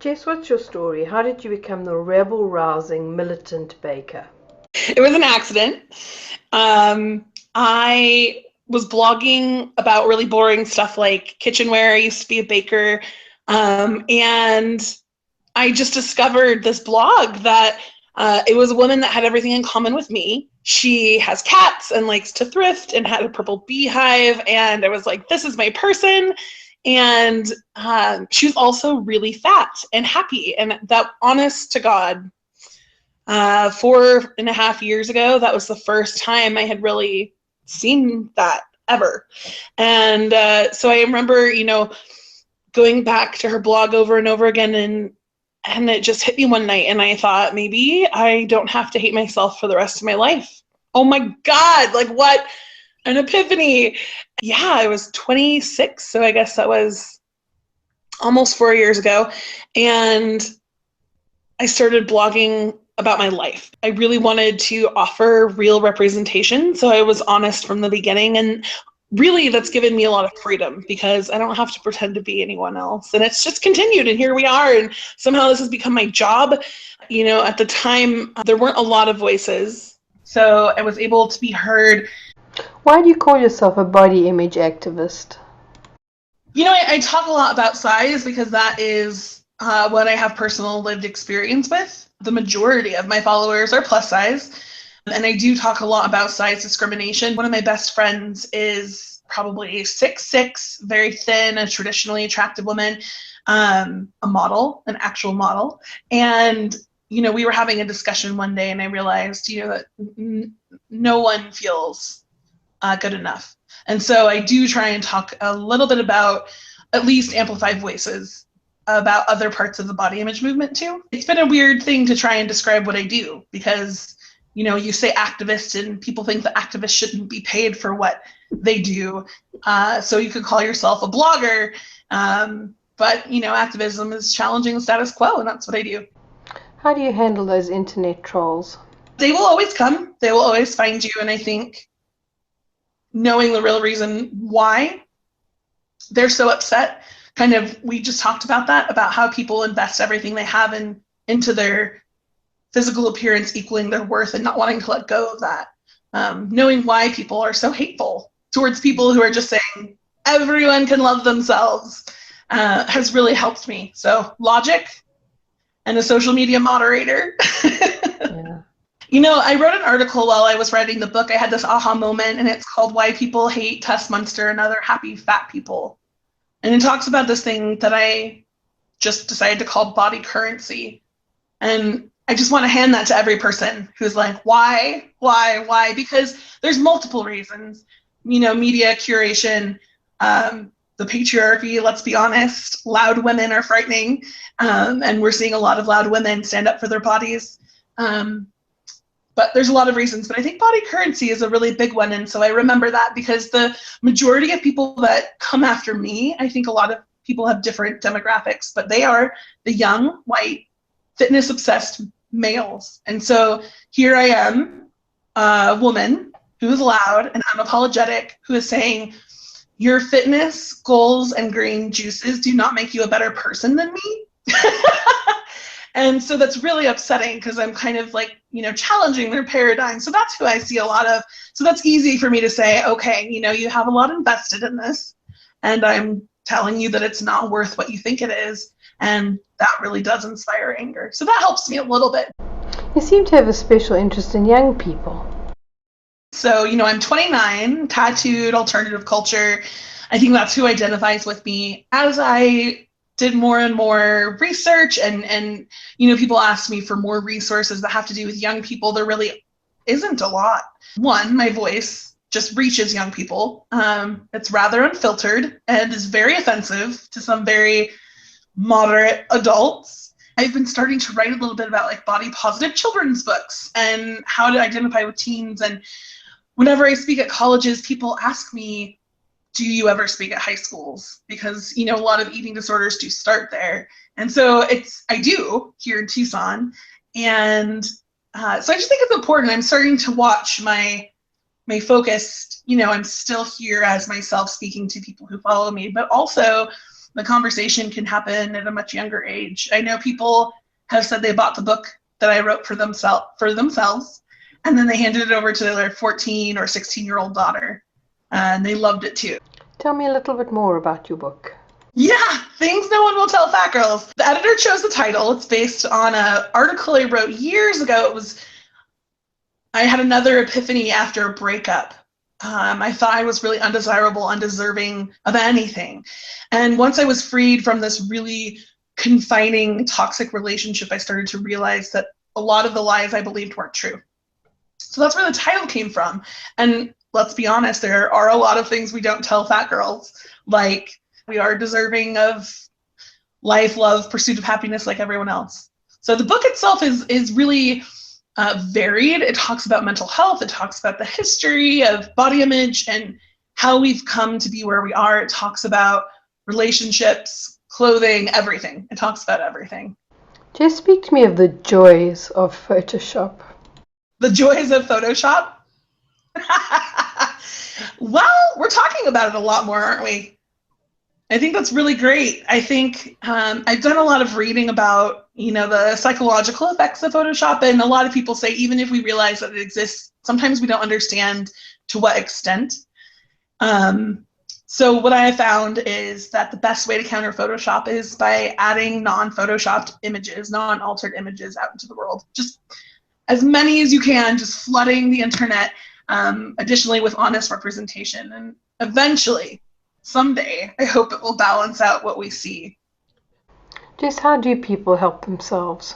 Jess, what's your story? How did you become the rebel-rousing militant baker? It was an accident. I was blogging about really boring stuff like kitchenware. I used to be a baker. And I just discovered this blog that it was a woman that had everything in common with me. She has cats and likes to thrift and had a purple beehive. And I was like, this is my person. And she was also really fat and happy. And that, honest to God, 4.5 years ago, that was the first time I had really seen that ever. And so I remember, going back to her blog over and over again, and it just hit me one night, and I thought, maybe I don't have to hate myself for the rest of my life. Oh my God, like what an epiphany. Yeah, I was 26, so I guess that was almost 4 years ago, and I started blogging about my life. I really wanted to offer real representation, so I was honest from the beginning, and really that's given me a lot of freedom because I don't have to pretend to be anyone else. And it's just continued, and here we are, and somehow this has become my job. At the time, there weren't a lot of voices, so I was able to be heard. Why do you call yourself a body image activist? I talk a lot about size because that is what I have personal lived experience with. The majority of my followers are plus size, and I do talk a lot about size discrimination. One of my best friends is probably 6'6", very thin, a traditionally attractive woman, a model, an actual model. And, we were having a discussion one day, and I realized, that no one feels good enough. And so I do try and talk a little bit about at least amplified voices about other parts of the body image movement too. It's been a weird thing to try and describe what I do because, you say activist and people think that activists shouldn't be paid for what they do. So you could call yourself a blogger, but, activism is challenging the status quo, and that's what I do. How do you handle those internet trolls? They will always come. They will always find you, and I think knowing the real reason why they're so upset, we just talked about that, about how people invest everything they have into their physical appearance equaling their worth and not wanting to let go of that. Knowing why people are so hateful towards people who are just saying everyone can love themselves has really helped me. So logic and a social media moderator. I wrote an article while I was writing the book. I had this aha moment, and it's called Why People Hate Tess Munster and Other Happy Fat People. And it talks about this thing that I just decided to call body currency. And I just want to hand that to every person who's like, why? Because there's multiple reasons. Media curation, the patriarchy, let's be honest, loud women are frightening. And we're seeing a lot of loud women stand up for their bodies. But there's a lot of reasons, but I think body currency is a really big one. And so I remember that because the majority of people that come after me, I think a lot of people have different demographics, but they are the young, white, fitness-obsessed males. And so here I am, a woman who is loud and unapologetic, who is saying, your fitness goals and green juices do not make you a better person than me. And so that's really upsetting because I'm kind of challenging their paradigm. So that's who I see a lot of. So that's easy for me to say, okay, you have a lot invested in this, and I'm telling you that it's not worth what you think it is. And that really does inspire anger. So that helps me a little bit. You seem to have a special interest in young people. So, I'm 29, tattooed, alternative culture. I think that's who identifies with me. As I did more and more research and people ask me for more resources that have to do with young people, there really isn't a lot. One, my voice just reaches young people. It's rather unfiltered and is very offensive to some very moderate adults. I've been starting to write a little bit about body positive children's books and how to identify with teens. And whenever I speak at colleges, people ask me, do you ever speak at high schools? Because, a lot of eating disorders do start there. And so I do here in Tucson. And so I just think it's important. I'm starting to watch my focus, I'm still here as myself speaking to people who follow me, but also the conversation can happen at a much younger age. I know people have said they bought the book that I wrote for themselves, and then they handed it over to their 14 or 16-year-old daughter, and they loved it too. Tell me a little bit more about your book. Yeah, things no one will tell fat girls. The editor chose the title. It's based on an article I wrote years ago. I had another epiphany after a breakup. I thought I was really undesirable, undeserving of anything. And once I was freed from this really confining, toxic relationship, I started to realize that a lot of the lies I believed weren't true. So that's where the title came from. And let's be honest, there are a lot of things we don't tell fat girls, like we are deserving of life, love, pursuit of happiness like everyone else. So the book itself is really varied. It talks about mental health. It talks about the history of body image and how we've come to be where we are. It talks about relationships, clothing, everything. It talks about everything. Just speak to me of the joys of Photoshop. The joys of Photoshop? Well, we're talking about it a lot more, aren't we? I think that's really great. I think I've done a lot of reading about, the psychological effects of Photoshop, and a lot of people say even if we realize that it exists, sometimes we don't understand to what extent. So what I have found is that the best way to counter Photoshop is by adding non-Photoshopped images, non-altered images out into the world. Just as many as you can, just flooding the internet, additionally with honest representation. And eventually, someday, I hope it will balance out what we see. Jes, how do people help themselves?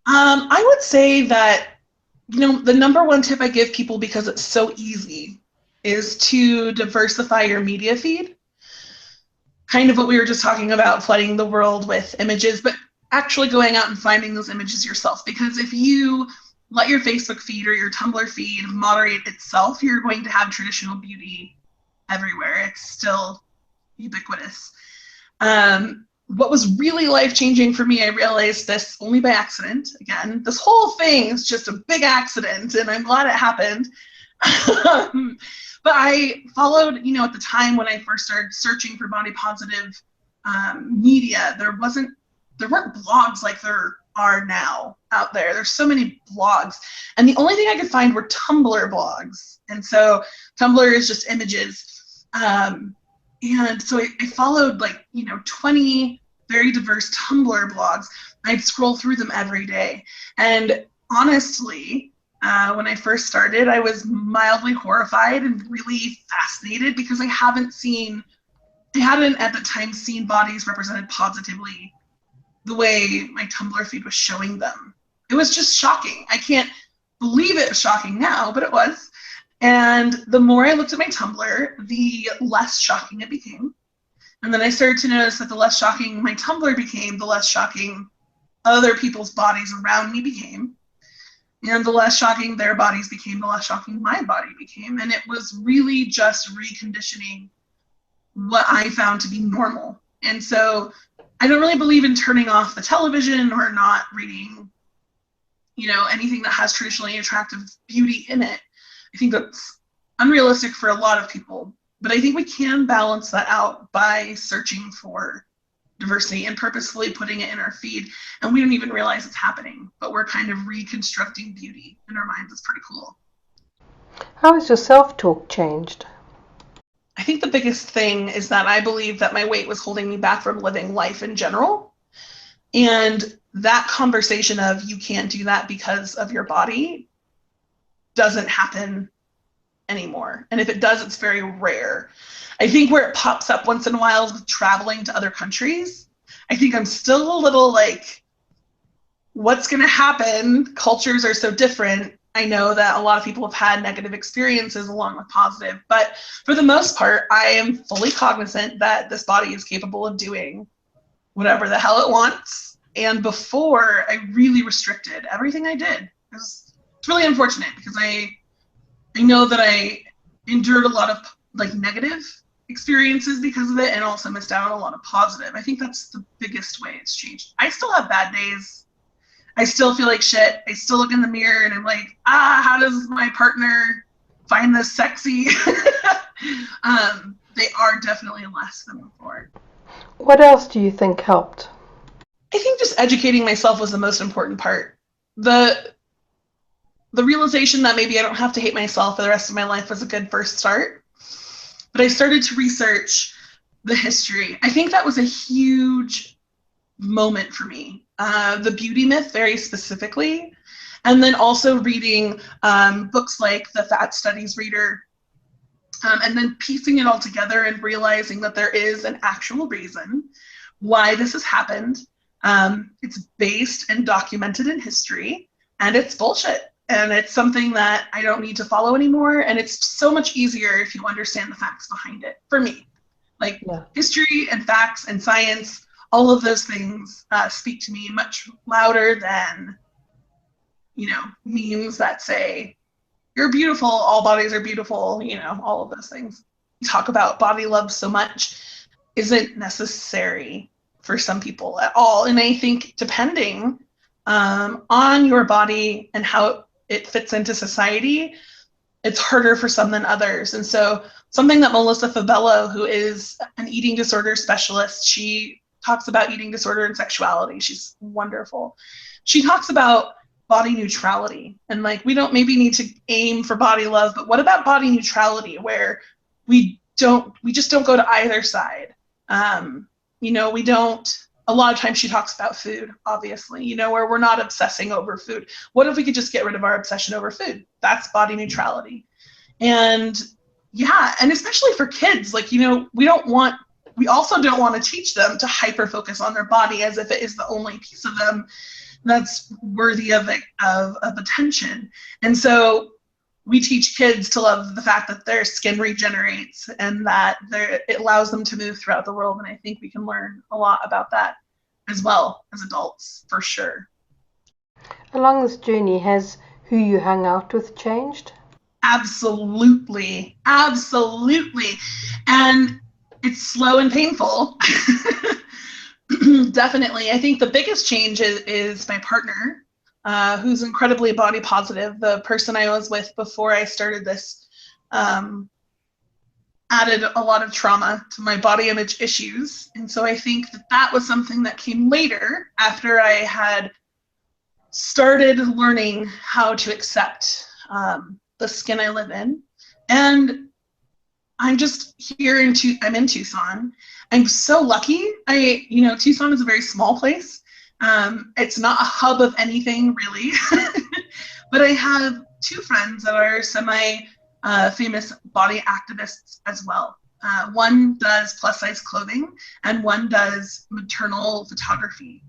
I would say that, the number one tip I give people, because it's so easy, is to diversify your media feed. Kind of what we were just talking about, flooding the world with images, but actually going out and finding those images yourself. Because if you let your Facebook feed or your Tumblr feed moderate itself, you're going to have traditional beauty everywhere. It's still ubiquitous. What was really life-changing for me, I realized this only by accident. Again, this whole thing is just a big accident, and I'm glad it happened. But I followed, at the time when I first started searching for body positive media, there weren't blogs like there are now out there. There's so many blogs, and the only thing I could find were Tumblr blogs. And so Tumblr is just images. And so I followed 20 very diverse Tumblr blogs. I'd scroll through them every day. And honestly, when I first started, I was mildly horrified and really fascinated because I hadn't at the time seen bodies represented positively the way my Tumblr feed was showing them. It was just shocking. I can't believe it was shocking now, but it was. And the more I looked at my Tumblr, the less shocking it became. And then I started to notice that the less shocking my Tumblr became, the less shocking other people's bodies around me became. And the less shocking their bodies became, the less shocking my body became. And it was really just reconditioning what I found to be normal. And so I don't really believe in turning off the television or not reading, anything that has traditionally attractive beauty in it. I think that's unrealistic for a lot of people, but I think we can balance that out by searching for diversity and purposefully putting it in our feed, and we don't even realize it's happening, but we're kind of reconstructing beauty in our minds. It's pretty cool. How has your self-talk changed? I think the biggest thing is that I believe that my weight was holding me back from living life in general, and that conversation of you can't do that because of your body doesn't happen anymore. And if it does, it's very rare. I think where it pops up once in a while is with traveling to other countries. I think I'm still a little what's going to happen? Cultures are so different. I know that a lot of people have had negative experiences along with positive, but for the most part, I am fully cognizant that this body is capable of doing whatever the hell it wants. And before, I really restricted everything I did. It's really unfortunate because I know that I endured a lot of negative experiences because of it, and also missed out on a lot of positive. I think that's the biggest way it's changed. I still have bad days. I still feel like shit. I still look in the mirror and I'm like, how does my partner find this sexy? they are definitely less than before. What else do you think helped? I think just educating myself was the most important part. The realization that maybe I don't have to hate myself for the rest of my life was a good first start. But I started to research the history. I think that was a huge moment for me. The beauty myth, very specifically, and then also reading books like The Fat Studies Reader, and then piecing it all together and realizing that there is an actual reason why this has happened. It's based and documented in history, and it's bullshit. And it's something that I don't need to follow anymore. And it's so much easier if you understand the facts behind it, for me. Like history and facts and science, all of those things speak to me much louder than, memes that say, you're beautiful, all bodies are beautiful, all of those things. We talk about body love so much isn't necessary for some people at all. And I think depending on your body and how it fits into society, it's harder for some than others. And so something that Melissa Fabello, who is an eating disorder specialist, she talks about eating disorder and sexuality. She's wonderful. She talks about body neutrality, and like, we don't maybe need to aim for body love, but what about body neutrality, where we just don't go to either side? We don't, a lot of times she talks about food, obviously, where we're not obsessing over food. What if we could just get rid of our obsession over food? That's body neutrality. And and especially for kids, like, we also don't want to teach them to hyper focus on their body as if it is the only piece of them that's worthy of attention. And so we teach kids to love the fact that their skin regenerates and that it allows them to move throughout the world. And I think we can learn a lot about that as well as adults, for sure. Along this journey, has who you hung out with changed? Absolutely. Absolutely. And it's slow and painful. Definitely. I think the biggest change is my partner, who's incredibly body positive. The person I was with before I started this added a lot of trauma to my body image issues. And so I think that was something that came later, after I had started learning how to accept the skin I live in. And I'm just here I'm in Tucson. I'm so lucky. Tucson is a very small place. It's not a hub of anything, really. But I have two friends that are semi-famous body activists as well. One does plus-size clothing, and one does maternal photography.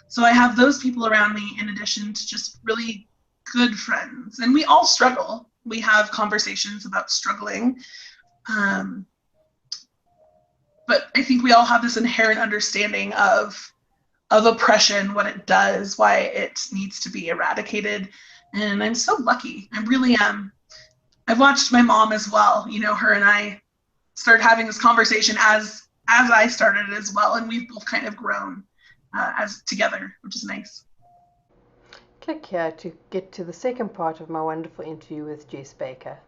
So I have those people around me in addition to just really good friends. And we all struggle. We have conversations about struggling. But I think we all have this inherent understanding of oppression, what it does, why it needs to be eradicated. And I'm so lucky. I really am. I've watched my mom as well. Her and I started having this conversation as I started as well. And we've both kind of grown as together, which is nice. Click here to get to the second part of my wonderful interview with Jes Baker.